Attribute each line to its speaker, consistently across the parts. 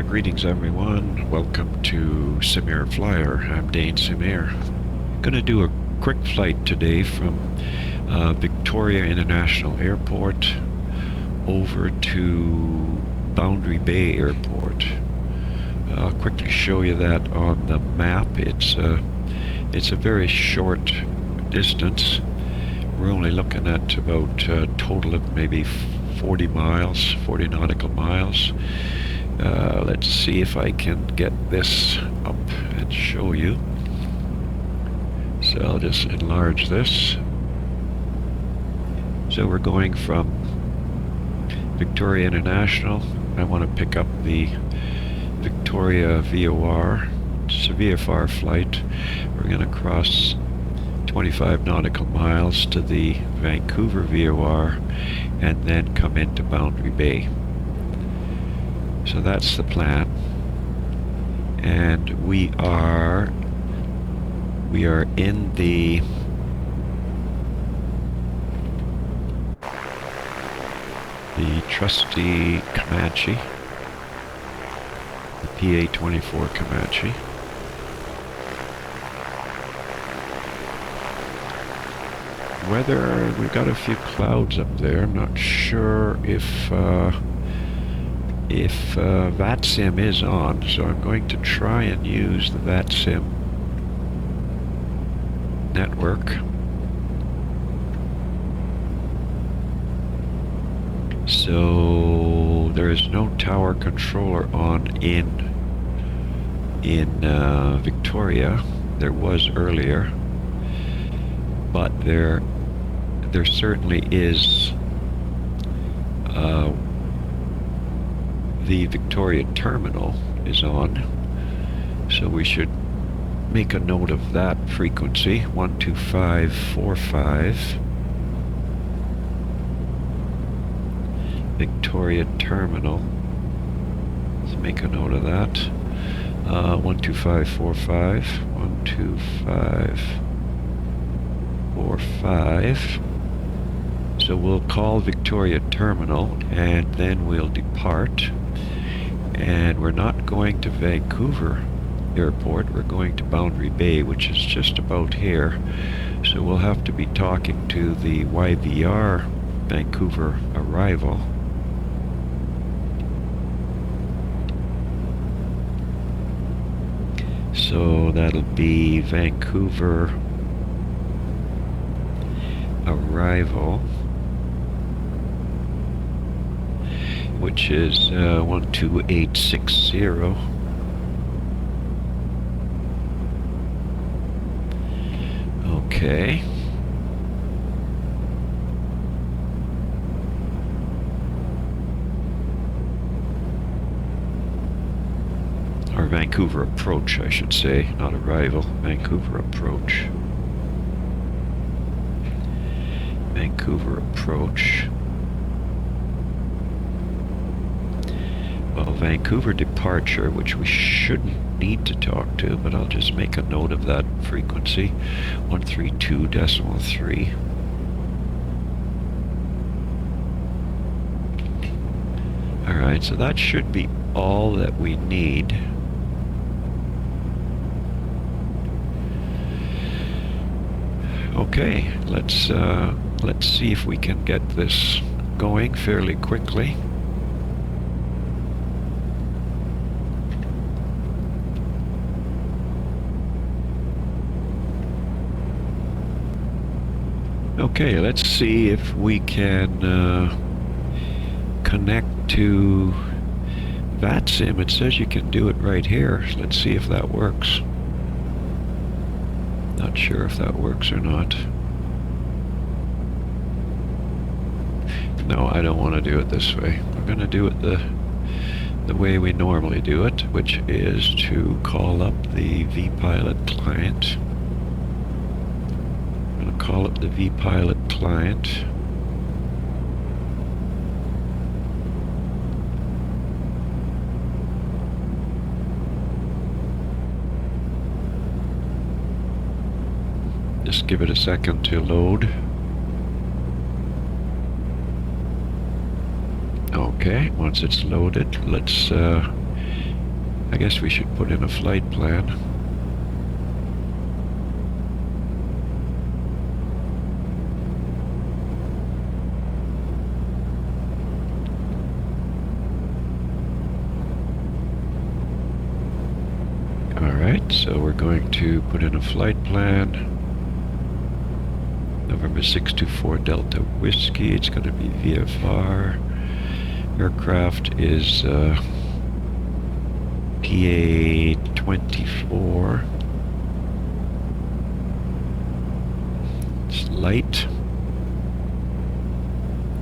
Speaker 1: Greetings everyone, welcome to Simir Flyer. I'm Dane Simir. I'm going to do a quick flight today from Victoria International Airport over to Boundary Bay Airport. I'll quickly show you that on the map. It's a very short distance. We're only looking at about a total of maybe 40 miles, 40 nautical miles. Let's see if I can get this up and show you. So I'll just enlarge this. So we're going from Victoria International. I want to pick up the Victoria VOR. It's a VFR flight. We're going to cross 25 nautical miles to the Vancouver VOR and then come into Boundary Bay. So that's the plan, and we are in the trusty Comanche, the PA-24 Comanche. Weather, we've got a few clouds up there. I'm not sure if VATSIM is on, so I'm going to try and use the VATSIM network. So there is no tower controller on in Victoria. There was earlier, but there certainly is the Victoria terminal is on, so we should make a note of that frequency, 12545. Victoria terminal. Let's make a note of that. 12545. 12545. So we'll call Victoria terminal and then we'll depart. And we're not going to Vancouver Airport, we're going to Boundary Bay, which is just about here. So we'll have to be talking to the YVR Vancouver arrival. So that'll be Vancouver arrival, which is 12860. Okay. Or Vancouver approach, I should say, not arrival. Vancouver approach. Vancouver approach. Well, Vancouver departure, which we shouldn't need to talk to, but I'll just make a note of that frequency, 132.3. Alright, so that should be all that we need. Okay, let's see if we can get this going fairly quickly. Okay, let's see if we can connect to VATSIM. It says you can do it right here. Let's see if that works. Not sure if that works or not. No, I don't want to do it this way. We're going to do it the way we normally do it, which is to call up the vPilot client. I'm going to call up the vPilot client. Just give it a second to load. Okay, once it's loaded, let's I guess we should put in a flight plan. Alright, so we're going to put in a flight plan. November 624 Delta Whiskey. It's going to be VFR. Aircraft is PA-24. It's light.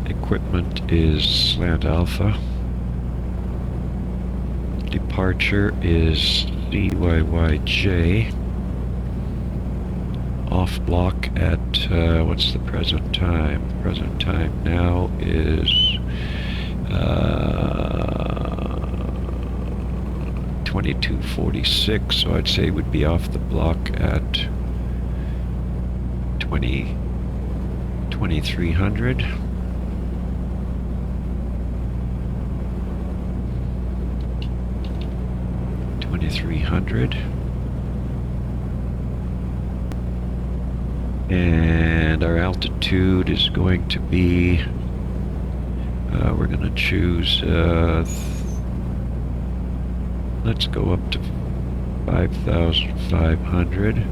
Speaker 1: Equipment is Slant Alpha. Departure is CYYJ. Off block at, what's the present time? Present time now is 22:46, so I'd say would be off the block at 2300. And our altitude is going to be, we're going to choose, let's go up to 5,500.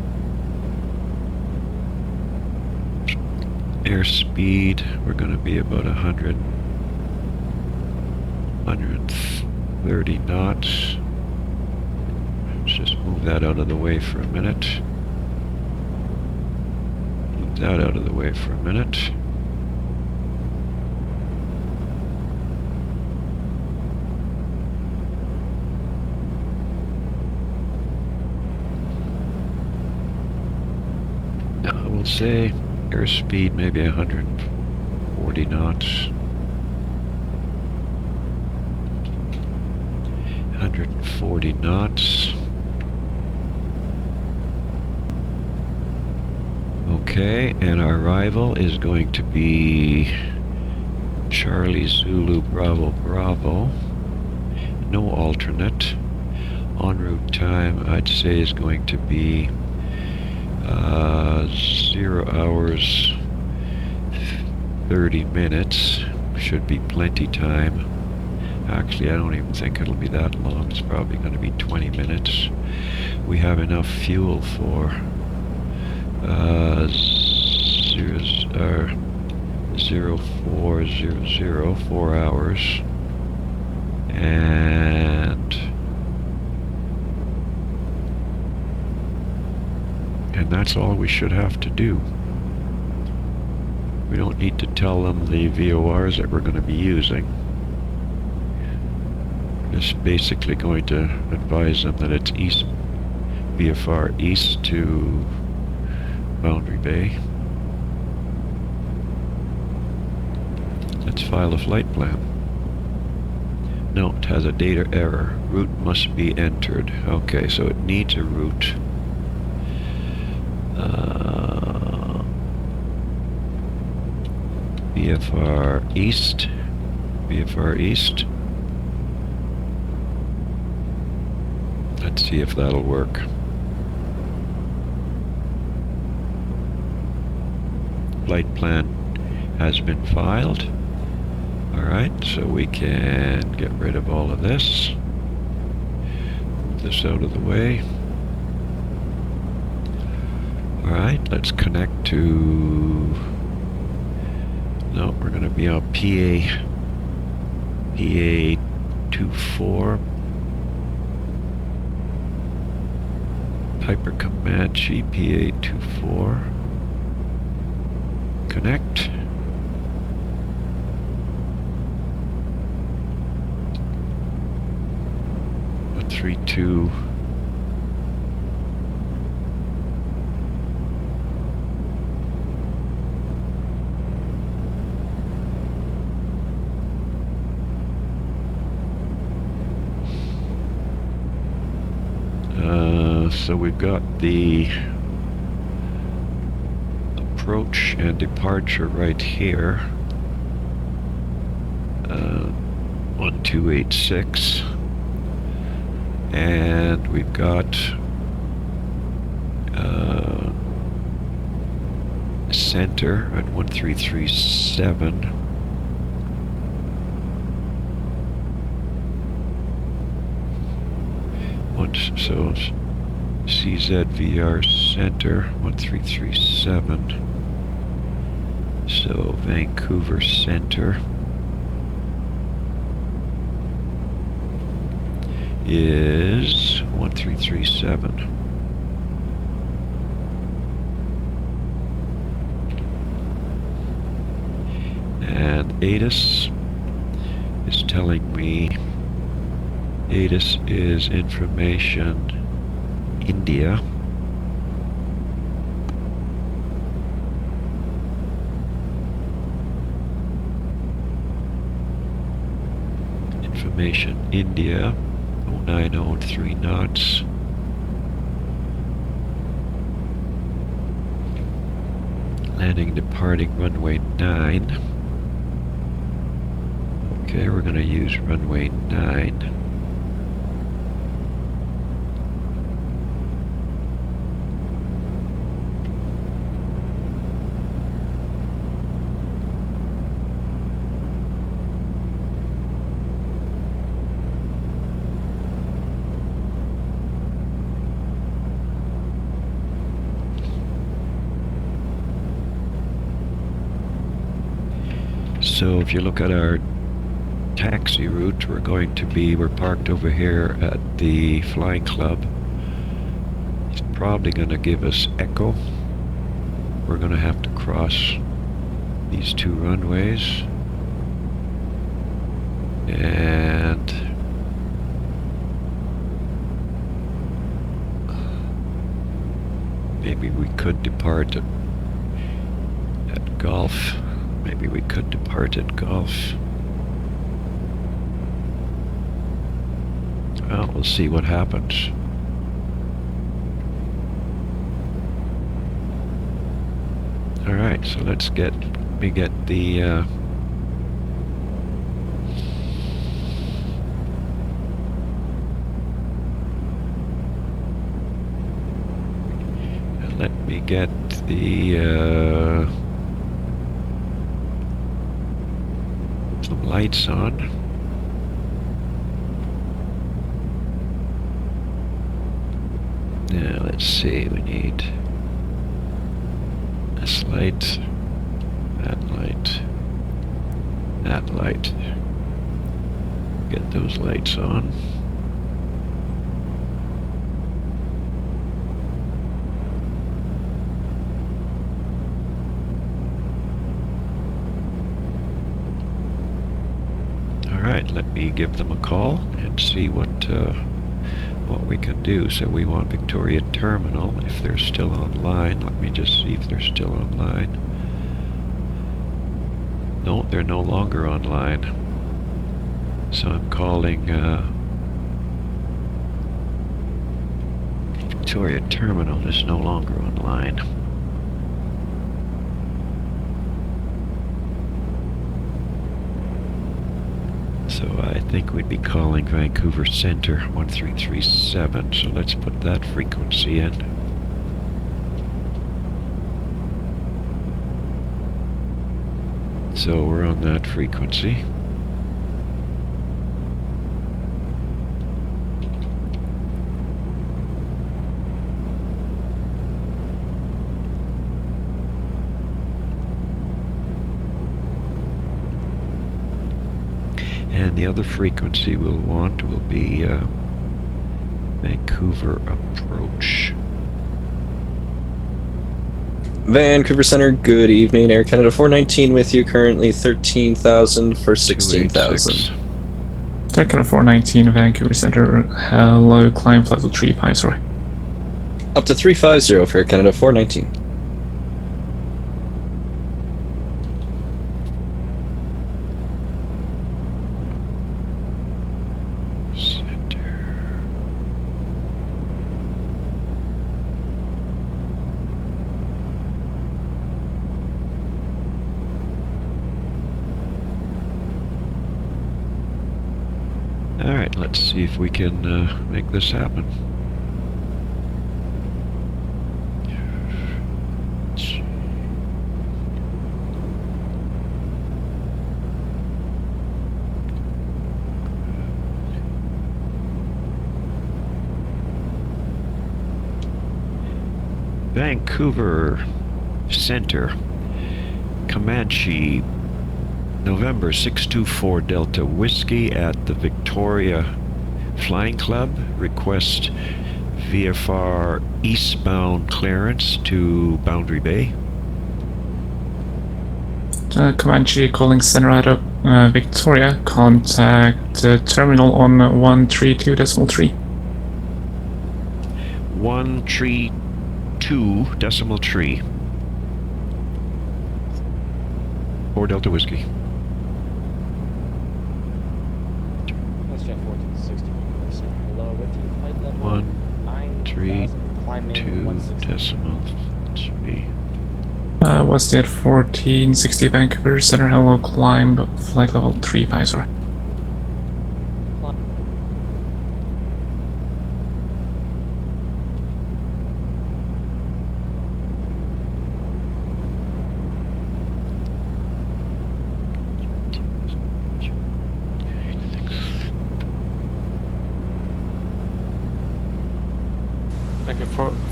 Speaker 1: Airspeed, we're going to be about 130 knots. Let's just move that out of the way for a minute. Move that out of the way for a minute. Now we'll say airspeed maybe 140 knots. 140 knots. Okay, and our arrival is going to be Charlie Zulu Bravo Bravo. No alternate. En route time I'd say is going to be 0 hours 30 minutes. Should be plenty time. Actually, I don't even think it'll be that long. It's probably going to be 20 minutes. We have enough fuel for 0400, 4 hours. And that's all we should have to do. We don't need to tell them the VORs that we're going to be using. Just basically going to advise them that it's east, VFR east to Boundary Bay. Let's file a flight plan. No, it has a data error. Route must be entered. Okay, so it needs a route. VFR East. VFR East. Let's see if that'll work. Flight plan has been filed. Alright, so we can get rid of all of this. Move this out of the way. Alright, let's connect to... No, we're going to be on PA-24. Piper Comanche, PA-24. Connect. A 3-2. So we've got the approach and departure right here. 1286. And we've got center at 1337. So CZVR center 1337. So Vancouver center is 1337. And ATIS is telling me ATIS is information India. Information India 0903 knots. Landing departing runway 9. Okay, we're going to use runway 9. So if you look at our taxi route, we're parked over here at the Flying Club. He's probably going to give us Echo. We're going to have to cross these two runways. And maybe we could depart at Gulf. Maybe we could depart at Gulf. Well, we'll see what happens. Alright, so let's get the let me get the some lights on. Now let's see, we need this light, that light, that light. Get those lights on. Alright, let me give them a call and see what we can do. So we want Victoria Terminal, if they're still online. Let me just see if they're still online. No, they're no longer online. So I'm calling Victoria Terminal is no longer online. So I think we'd be calling Vancouver Center 1337. So let's put that frequency in. So we're on that frequency. And the other frequency we'll want will be Vancouver Approach.
Speaker 2: Vancouver Center, good evening. Air Canada 419 with you, currently 13,000 for 16,000.
Speaker 3: Air Canada 419, Vancouver Center, hello, climb level 35, sorry.
Speaker 2: Up to 350 for Air Canada 419.
Speaker 1: Alright, let's see if we can make this happen. Vancouver Center, Comanche, November 624 Delta Whiskey at the Victoria Flying Club. Request VFR eastbound clearance to Boundary Bay.
Speaker 3: Comanche calling center out of Victoria. Contact terminal on 132.3.
Speaker 1: 132.3. Or Delta Whiskey.
Speaker 4: Hello, with you, flight level
Speaker 1: 132.3.
Speaker 3: Was it 1460 Vancouver Center? Hello, climb flight level 350.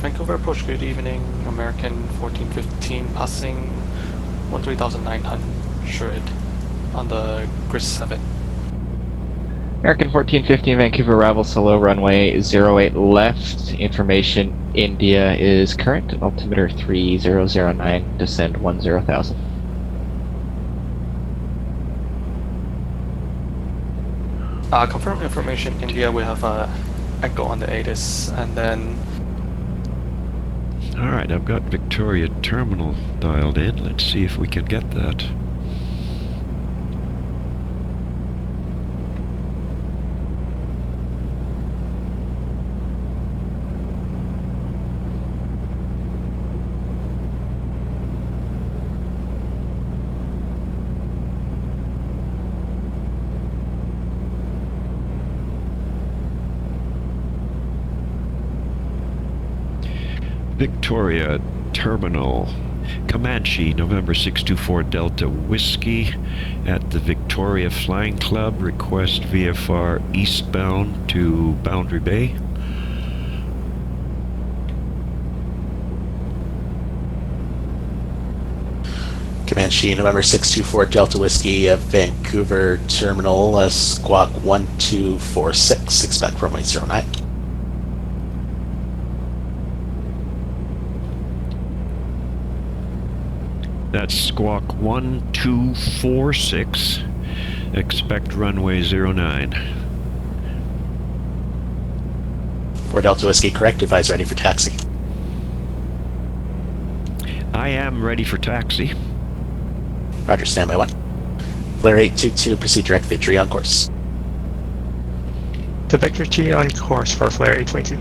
Speaker 5: Vancouver approach, good evening. American 1415 passing 13,900 on the grid 7.
Speaker 4: American 1415 Vancouver arrival solo runway 08 left. Information India is current. Altimeter 3009, descend 10,000.
Speaker 5: Confirm information India, we have Echo on the ATIS, and then
Speaker 1: Alright, I've got Victoria Terminal dialed in. Let's see if we can get that. Victoria Terminal, Comanche, November 624 Delta Whiskey at the Victoria Flying Club. Request VFR eastbound to Boundary Bay.
Speaker 6: Comanche, November 624 Delta Whiskey, Vancouver Terminal, squawk 1246, expect runway 09.
Speaker 1: That's squawk 1246. Expect runway 09.
Speaker 6: For Delta Whiskey, correct. Advise ready for taxi.
Speaker 1: I am ready for taxi.
Speaker 6: Roger, standby 1. Flare 822, proceed direct Victory on course.
Speaker 7: To Victor T on course for Flare 822.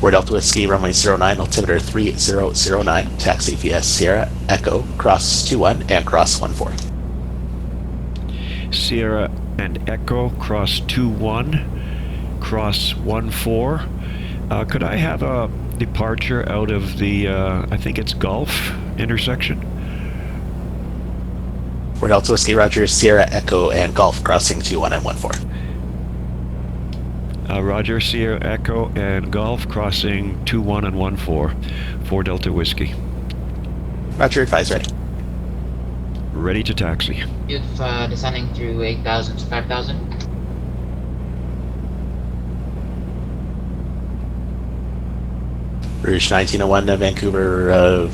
Speaker 6: For Delta Whiskey, runway 09, altimeter 3009, taxi via Sierra Echo, cross 21 and cross 14.
Speaker 1: Sierra and Echo, cross 21, cross 14. Could I have a departure out of the, I think it's Gulf intersection?
Speaker 6: For Delta Whiskey, Roger, Sierra Echo and Golf, crossing 21 and 14.
Speaker 1: Roger, Sierra Echo and Golf, crossing 21 and 14 for Delta Whiskey.
Speaker 6: Roger, advise ready.
Speaker 1: Ready to taxi.
Speaker 8: If descending through 8,000 to 5,000.
Speaker 6: Rouge 1901, Vancouver,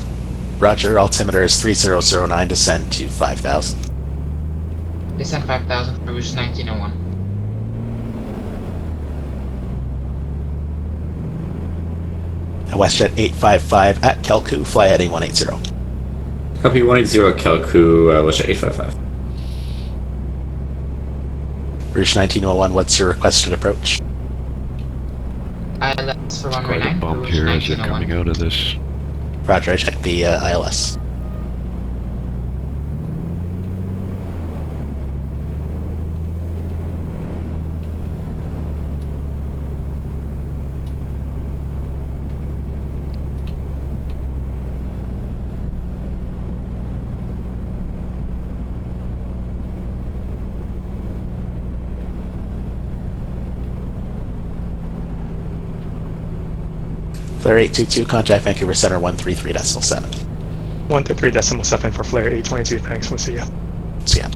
Speaker 6: Roger, altimeter is 3009, descend to 5,000.
Speaker 8: Descend 5,000 for Rouge 1901.
Speaker 6: WestJet 855 at Kelku, fly heading 180.
Speaker 9: Copy 180 Kelku, WestJet 855.
Speaker 6: Rouge 1901, what's your requested approach?
Speaker 8: ILS for runway
Speaker 1: Quite a
Speaker 8: 9 for
Speaker 1: bump
Speaker 8: Rouge
Speaker 1: here as you're
Speaker 8: 1901.
Speaker 1: coming out of this.
Speaker 6: Roger, I checked the ILS. Flare 822, contact Vancouver Center 133.7.
Speaker 7: 133.7 for Flare 822. Thanks. We'll see you.
Speaker 6: So yeah.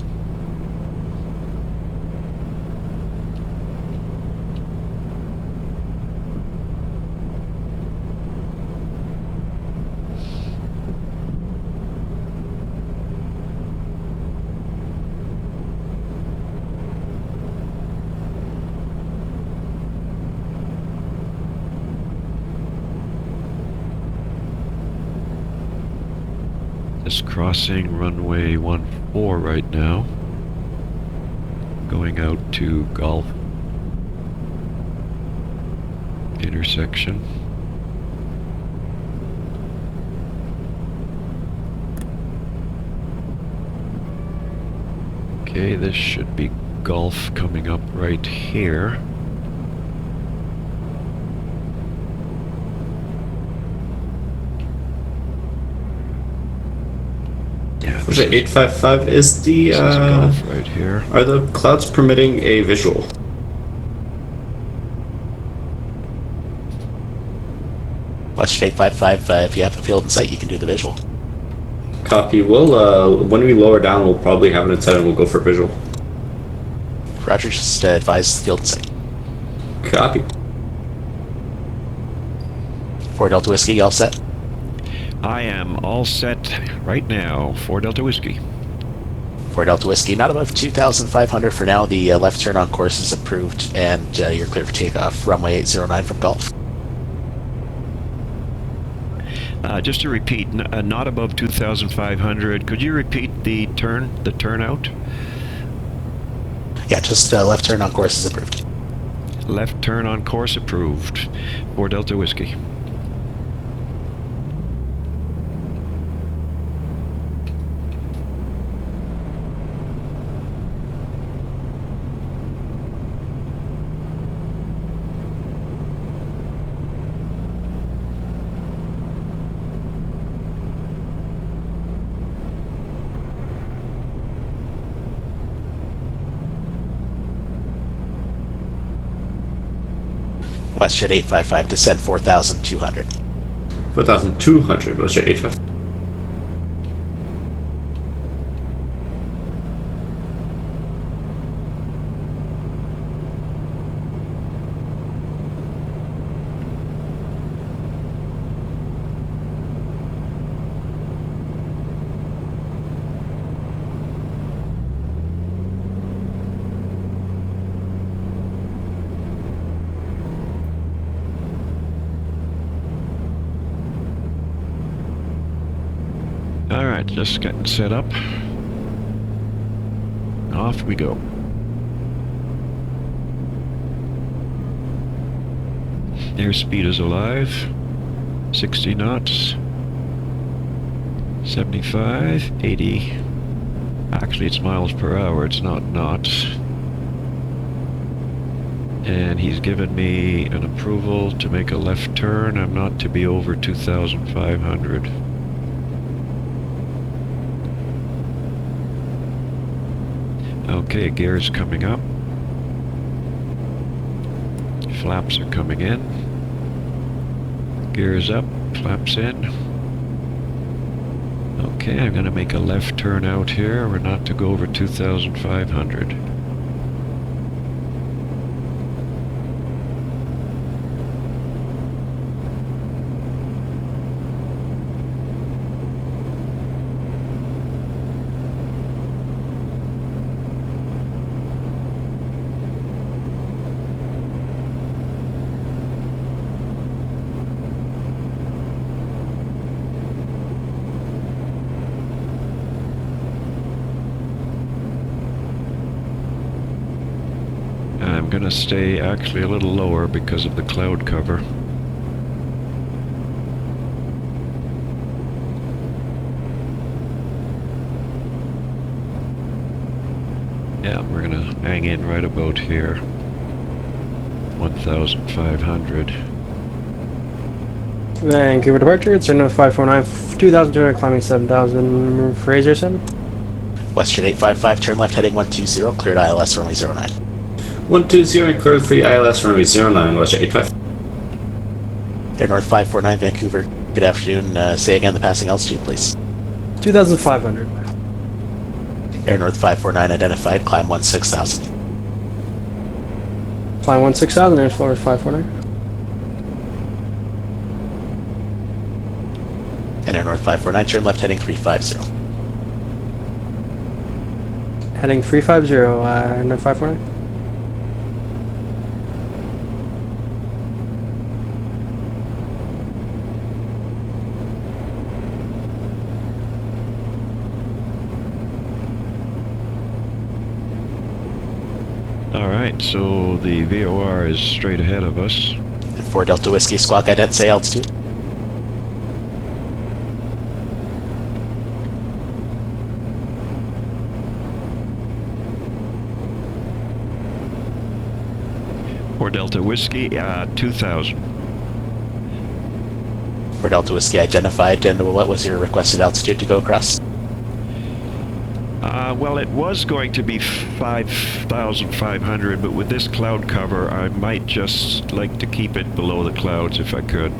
Speaker 1: Just crossing runway 14 right now. Going out to Gulf intersection. Okay, this should be Gulf coming up right here. Yeah,
Speaker 9: Was it 855 is the,
Speaker 1: this is Gulf right here.
Speaker 9: are the clouds permitting a visual?
Speaker 6: Watch 855, if you have a field in sight, you can do the visual.
Speaker 9: Copy. We'll, when we lower down, we'll probably have it inside and we'll go for visual.
Speaker 6: Roger, just advise the field in sight.
Speaker 9: Copy.
Speaker 6: 4 Delta Whiskey, you all set?
Speaker 1: I am all set right now for Delta Whiskey.
Speaker 6: 4 Delta Whiskey, not above 2,500 for now. The left turn on course is approved, and you're clear for takeoff. Runway 809 from Gulf.
Speaker 1: Just to repeat, not above 2,500. Could you repeat the turnout?
Speaker 6: Yeah, just left turn on course is approved.
Speaker 1: Left turn on course approved for Delta Whiskey.
Speaker 6: WestJet 855, descend 4,200.
Speaker 9: 4,200, was it 855?
Speaker 1: Alright, just getting set up. Off we go. Airspeed is alive. 60 knots. 75, 80. Actually, it's miles per hour, it's not knots. And he's given me an approval to make a left turn. I'm not to be over 2,500. Okay, gear's coming up. Flaps are coming in. Gears up, flaps in. Okay, I'm gonna make a left turn out here. We're not to go over 2,500. I'm gonna stay actually a little lower because of the cloud cover. Yeah, we're gonna hang in right about here. 1,500.
Speaker 10: Vancouver departure, it's number 549, 2,200 climbing 7,000, Fraser 7.
Speaker 6: WestJet 855, turn left heading 120, cleared ILS runway 09.
Speaker 9: 120 and cleared free ILS runway 09, was it 855?
Speaker 6: Air North 549 Vancouver, good afternoon. Say again the passing altitude, please.
Speaker 10: 2,500.
Speaker 6: Air North 549 identified, climb 16,000.
Speaker 10: Climb 16,000, Air Force 549.
Speaker 6: And Air North 549, turn left heading 350.
Speaker 10: Heading 350, Air North 549.
Speaker 1: All right, so the VOR is straight ahead of us.
Speaker 6: And 4 Delta Whiskey, squawk ident, say altitude.
Speaker 1: For Delta Whiskey, 2,000.
Speaker 6: 4 Delta Whiskey identified, and what was your requested altitude to go across?
Speaker 1: Well, it was going to be 5,500, but with this cloud cover, I might just like to keep it below the clouds if I could.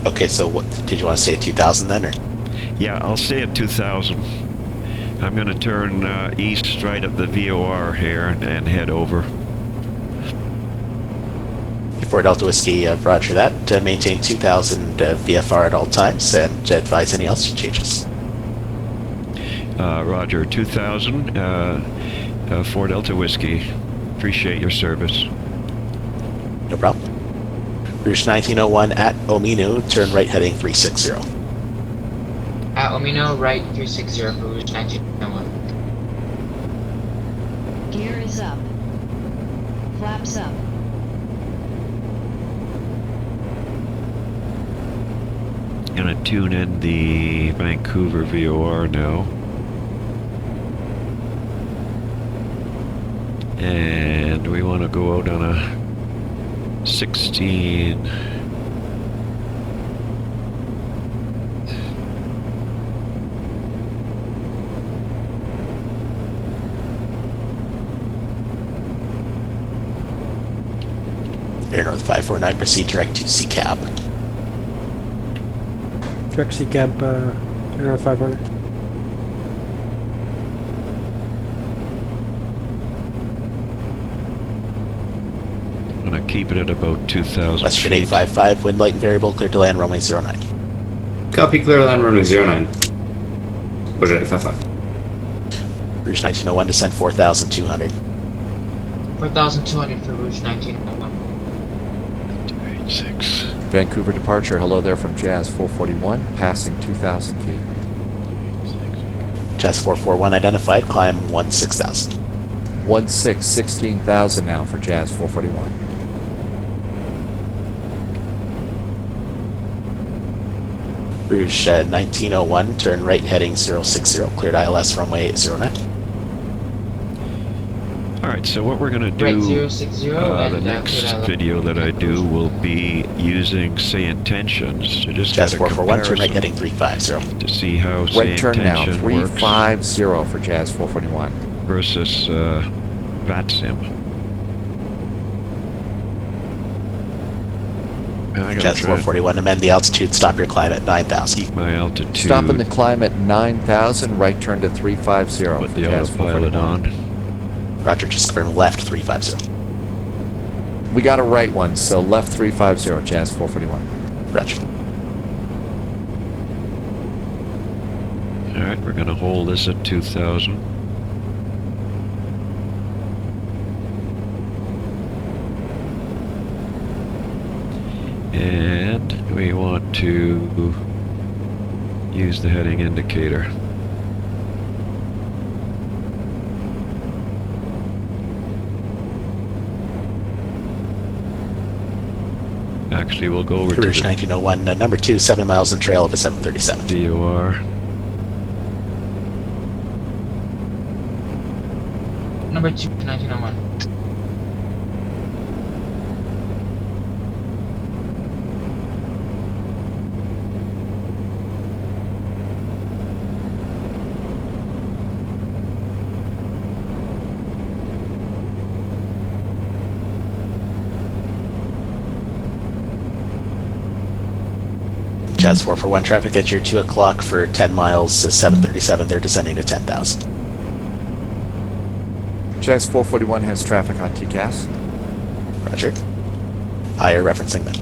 Speaker 6: Okay, so what did you want to say, 2,000 then, or?
Speaker 1: Yeah, I'll stay at 2,000. I'm going to turn east right of the VOR here and head over.
Speaker 6: 4 Delta Whiskey, roger that. Maintain 2,000 VFR at all times, and advise any altitude changes.
Speaker 1: Roger, 2,000, 4 Delta Whiskey. Appreciate your service.
Speaker 6: No problem. Rouge 1901 at Ominu, turn right heading 360.
Speaker 8: At Omino, right 360 for Rouge 1901.
Speaker 11: Gear is up. Flaps up.
Speaker 1: Gonna tune in the Vancouver VOR now. And we want to go out on a 16.
Speaker 6: Air North 549, proceed direct to CCAB.
Speaker 10: Direct CCAB, Air North 500.
Speaker 1: I'm gonna keep it at about 2,000
Speaker 6: Western
Speaker 1: feet.
Speaker 6: 855, wind light and variable, clear to land, runway 09.
Speaker 9: Copy, clear land runway 09. Roger, 855.
Speaker 6: Rouge 1901, descend 4,200.
Speaker 8: 4,200 for Rouge 1901.
Speaker 1: 286.
Speaker 12: Vancouver departure, hello there from Jazz 441, passing 2,000 feet.
Speaker 6: Jazz 441 identified, climb 16,000.
Speaker 12: 16,000 now for Jazz 441.
Speaker 6: Rouge 1901, turn right heading 060, cleared ILS runway 09.
Speaker 1: Alright, so what we're gonna
Speaker 8: Right
Speaker 1: do,
Speaker 8: 060
Speaker 1: the
Speaker 8: and
Speaker 1: next
Speaker 8: cleared
Speaker 1: video that I do will be using Say Intentions to just
Speaker 6: Jazz
Speaker 1: get a
Speaker 6: 441, turn right
Speaker 1: comparison
Speaker 6: heading 350.
Speaker 1: to see how Say
Speaker 12: Right turn now,
Speaker 1: Intention works
Speaker 12: 350 for Jazz 441.
Speaker 1: versus VATSIM. I gotta
Speaker 6: Jazz
Speaker 1: try
Speaker 6: 441, amend the altitude, stop your climb at 9,000.
Speaker 1: and my altitude.
Speaker 12: Stopping the climb at 9,000, right turn to 350
Speaker 1: Put
Speaker 12: for
Speaker 1: the
Speaker 12: Jazz
Speaker 1: autopilot
Speaker 12: 441.
Speaker 1: on.
Speaker 6: Roger, just confirm left 350.
Speaker 12: We got a right one, so left 350, Jazz 441.
Speaker 6: Roger.
Speaker 1: Alright, we're gonna hold this at 2,000. And we want to use the heading indicator. Actually, we'll go over
Speaker 6: Rouge
Speaker 1: to the
Speaker 6: 1901, number 2, 7 miles in trail of a 737.
Speaker 1: DOR.
Speaker 8: Number 2, 1901.
Speaker 6: Jazz 441 traffic at your 2 o'clock for 10 miles, 737, they're descending to 10,000.
Speaker 12: Jazz 441 has traffic on TCAS.
Speaker 6: Roger. Higher referencing them.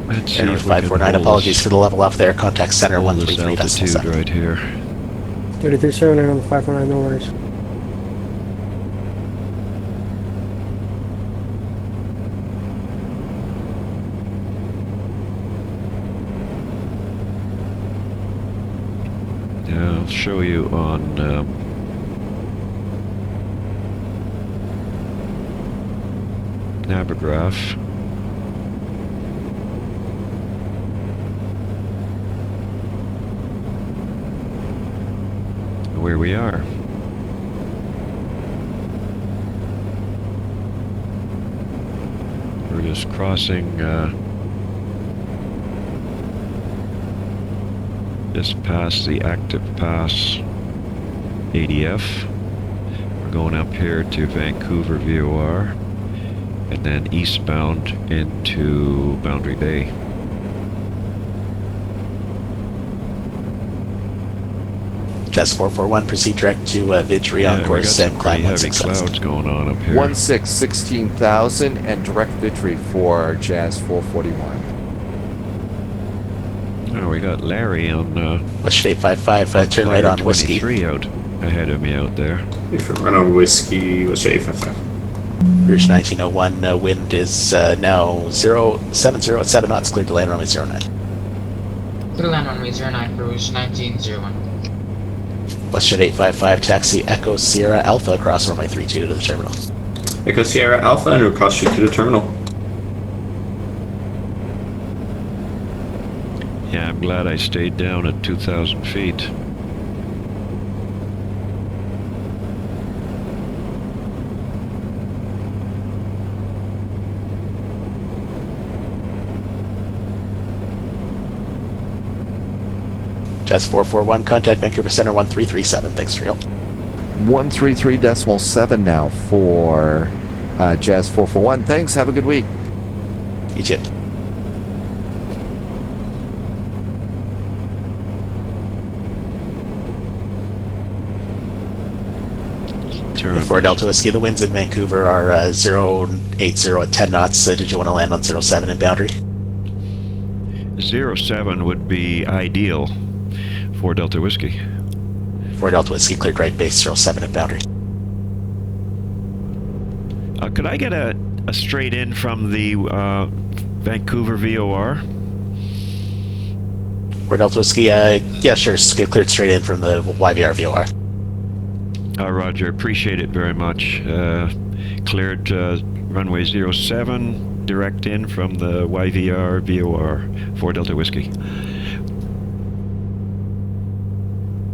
Speaker 1: Let's see
Speaker 6: Airport
Speaker 1: if we can
Speaker 6: 549,
Speaker 1: hold
Speaker 6: apologies
Speaker 1: this-
Speaker 6: for the level up there. Contact center
Speaker 1: hold this
Speaker 6: 133.7.
Speaker 1: altitude right here.
Speaker 10: 3379 on the 549, no worries.
Speaker 1: Yeah, I'll show you on Navigraph. Where we are. We're just crossing just past the active pass ADF. We're going up here to Vancouver VOR and then eastbound into Boundary Bay.
Speaker 6: Jazz 441, proceed direct to Vidri on
Speaker 1: we got
Speaker 6: course
Speaker 1: some
Speaker 6: and climb
Speaker 1: pretty heavy
Speaker 6: 16000.
Speaker 1: clouds going on up here.
Speaker 12: 16,000 and direct victory for Jazz 441.
Speaker 1: Oh, we got Larry on
Speaker 6: West 855, turn right on Whiskey.
Speaker 1: 23 out ahead of me out there.
Speaker 9: If you run on Whiskey, what's your 855?
Speaker 6: Rouge 1901, wind is now 070 at 7 knots, cleared to land runway 09.
Speaker 8: Clear land runway 09 for Rouge 1901.
Speaker 6: Westjet 855, taxi Echo Sierra Alpha across runway 32 to the terminal.
Speaker 9: Echo Sierra Alpha and across you to the terminal.
Speaker 1: Yeah, I'm glad I stayed down at 2,000 feet.
Speaker 6: Jazz 441, contact Vancouver Center 1337. Thanks for your help.
Speaker 12: 133.7 now for Jazz 441. Thanks. Have a good week.
Speaker 6: You too. For Delta Whiskey, the winds in Vancouver are 080 at 10 knots. Did you want to land on 07 in boundary?
Speaker 1: 07 would be ideal for Delta Whiskey.
Speaker 6: For Delta Whiskey, cleared right base 07 at boundary.
Speaker 1: Could I get a straight in from the Vancouver VOR?
Speaker 6: For Delta Whiskey, yeah, sure. Cleared straight in from the YVR VOR.
Speaker 1: Roger, appreciate it very much. Cleared runway 07, direct in from the YVR VOR for Delta Whiskey.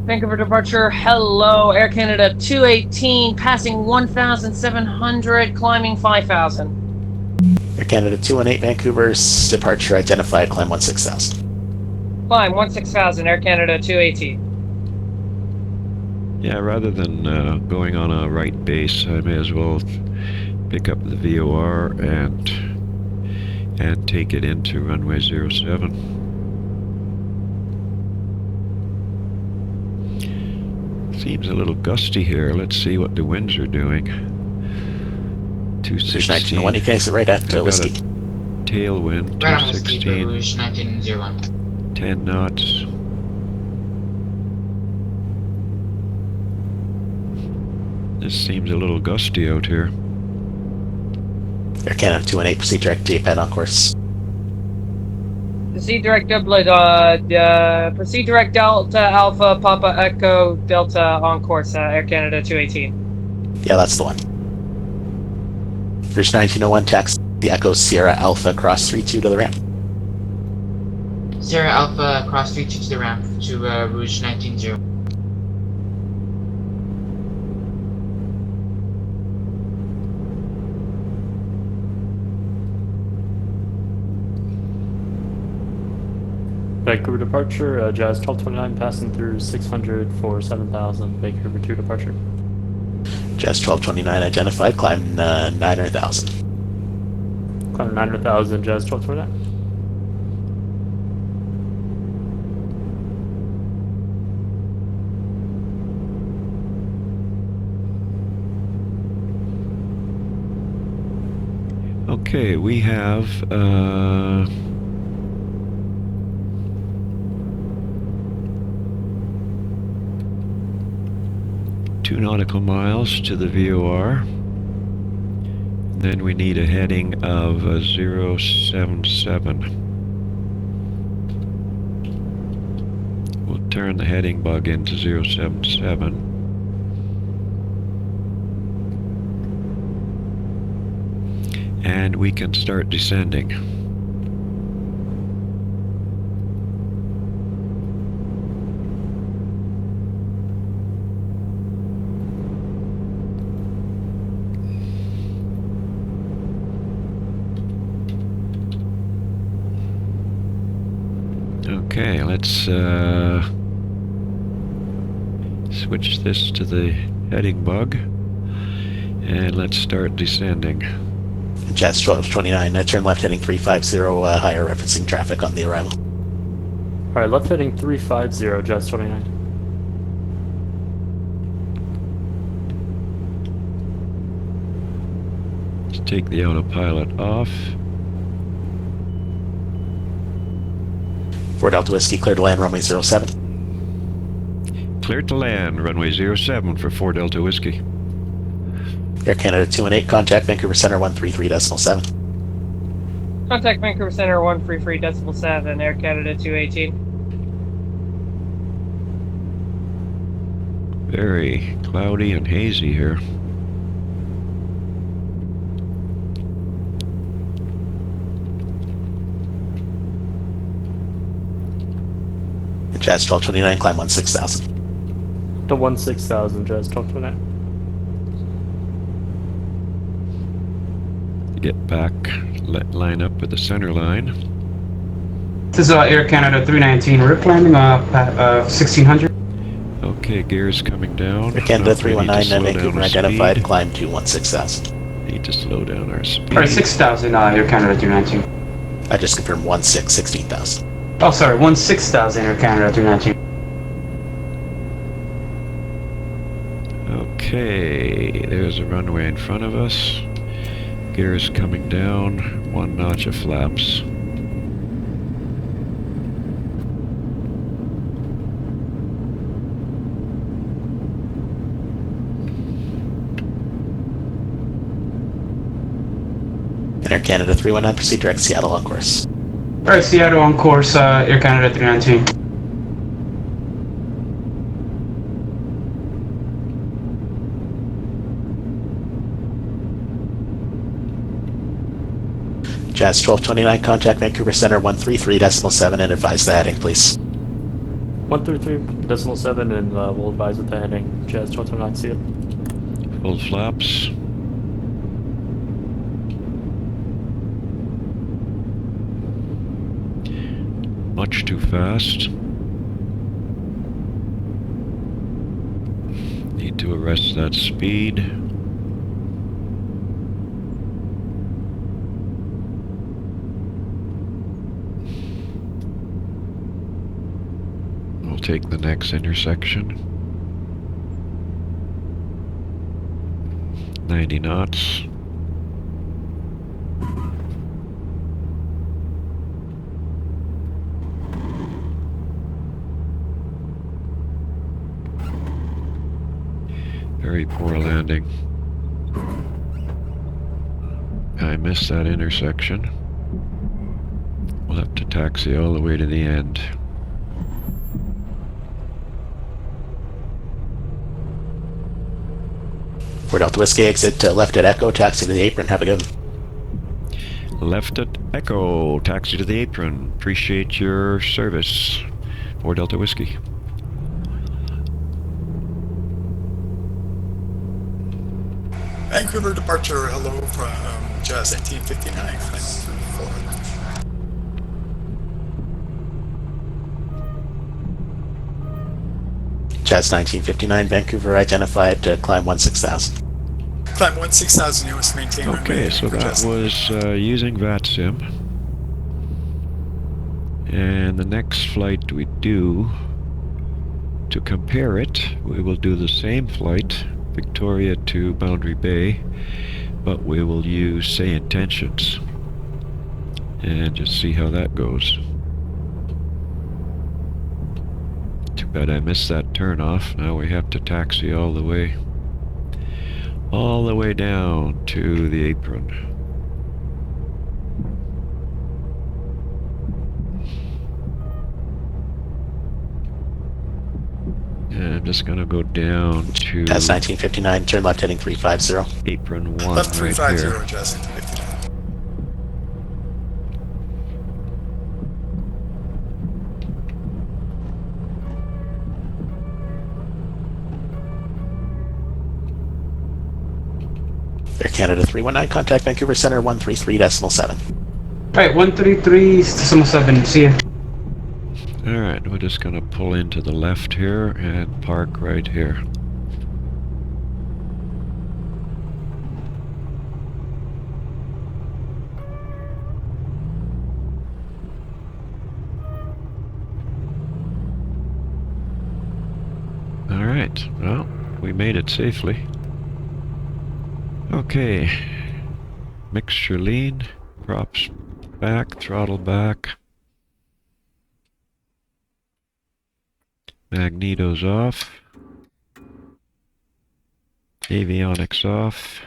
Speaker 13: Vancouver departure, hello, Air Canada 218, passing 1,700, climbing 5,000.
Speaker 6: Air Canada 218, Vancouver's departure identified, climb 16,000.
Speaker 13: Climb 16,000, Air Canada 218.
Speaker 1: Yeah, rather than going on a right base, I may as well pick up the VOR and take it into runway 07. Seems a little gusty here. Let's see what the winds are doing. 216.
Speaker 6: 1901, you can exit right at Whiskey.
Speaker 1: Tailwind,
Speaker 8: Right on Whiskey for
Speaker 1: 216.
Speaker 8: Rouge 1901.
Speaker 1: 10 knots. This seems a little gusty out here.
Speaker 6: Air Canada 218, proceed direct to Japan on course.
Speaker 13: Proceed direct proceed direct Delta Alpha Papa Echo Delta on course, Air Canada 218.
Speaker 6: Yeah, that's the one. Rouge 1901, taxi the Echo Sierra Alpha cross 32 to the ramp.
Speaker 8: Sierra Alpha cross 32 to the ramp to Rouge 1901.
Speaker 7: Vancouver departure, Jazz 1229 passing through 600 for 7,000. Vancouver 2 departure.
Speaker 6: Jazz 1229 identified, climb 900,000.
Speaker 14: Climb 900,000, Jazz 1229.
Speaker 1: Okay, we have 2 nautical miles to the VOR. Then we need a heading of 077. We'll turn the heading bug into 077. And we can start descending. Okay, let's switch this to the heading bug, and let's start descending.
Speaker 6: Jazz 1229, turn left heading 350, higher referencing traffic on the arrival.
Speaker 14: Alright, left heading 350, Jazz 29.
Speaker 1: Let's take the autopilot off.
Speaker 6: 4 Delta Whiskey, clear to land, runway 07.
Speaker 1: Clear to land, runway 07 for 4 Delta Whiskey.
Speaker 6: Air Canada 218, contact Vancouver Center 133.7.
Speaker 13: Contact Vancouver Center 133.7, Air Canada 218.
Speaker 1: Very cloudy and hazy here.
Speaker 6: Jazz 1229, climb 16,000.
Speaker 14: To 16,000, Jazz 1229.
Speaker 1: Get back, line up with the center line.
Speaker 15: This is Air Canada 319. We're climbing at 1600.
Speaker 1: Okay, gears coming down.
Speaker 6: Air Canada 319, Vancouver identified,
Speaker 1: speed.
Speaker 6: climb to 16,000.
Speaker 1: Need to slow down our speed.
Speaker 15: Alright, 6,000, Air Canada 319.
Speaker 6: I just confirmed 16,000.
Speaker 15: Oh, sorry, 16,000, Air Canada 319.
Speaker 1: Okay, there's a runway in front of us. Gears coming down, 1 notch of flaps.
Speaker 6: Air Canada 319, proceed direct Seattle on course.
Speaker 15: Alright, Seattle on course, Air Canada 319.
Speaker 6: Jazz 1229, contact Vancouver Center 133.7 and advise the heading, please.
Speaker 14: 133.7 and we'll advise with the heading. Jazz 1229, see you.
Speaker 1: Full flaps. Much too fast. Need to arrest that speed. We'll take the next intersection. 90 knots. Very poor landing. I missed that intersection. We'll have to taxi all the way to the end.
Speaker 6: For Delta Whiskey, exit left at Echo, taxi to the apron, have a good one.
Speaker 1: Left at Echo, taxi to the apron. Appreciate your service. 4 Delta Whiskey.
Speaker 16: Vancouver departure, hello from Jazz 1859, climb 400.
Speaker 6: Jazz 1959, Vancouver identified, climb 16,000.
Speaker 16: Climb 16,000 US, maintain runway.
Speaker 1: Okay, so that was using VATSIM. And the next flight we do, to compare it, we will do the same flight, Victoria to Boundary Bay, but we will use Say Intentions and just see how that goes. Too bad I missed that turn off. Now we have to taxi all the way down to the apron. And I'm just gonna go down to...
Speaker 6: That's 1959, turn left heading 350.
Speaker 1: Apron 1
Speaker 16: Left
Speaker 1: right
Speaker 16: 350,
Speaker 1: here.
Speaker 16: Jazz 1859.
Speaker 6: Air Canada 319, contact Vancouver Center 133.7.
Speaker 15: Right, 133.7. See ya.
Speaker 1: Alright, we're just gonna pull into the left here and park right here. Alright, well, we made it safely. Okay, mixture lean, props back, throttle back, magnetos off, avionics off,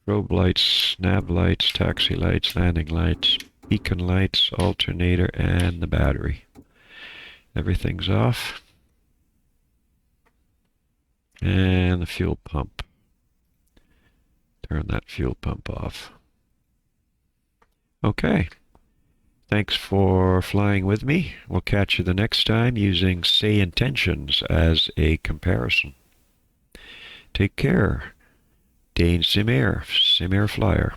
Speaker 1: strobe lights, nav lights, taxi lights, landing lights, beacon lights, alternator, and the battery. Everything's off. And the fuel pump. Turn that fuel pump off. Okay. Thanks for flying with me. We'll catch you the next time using Say Intentions as a comparison. Take care. Dane Sim Air, Sim Air Flyer.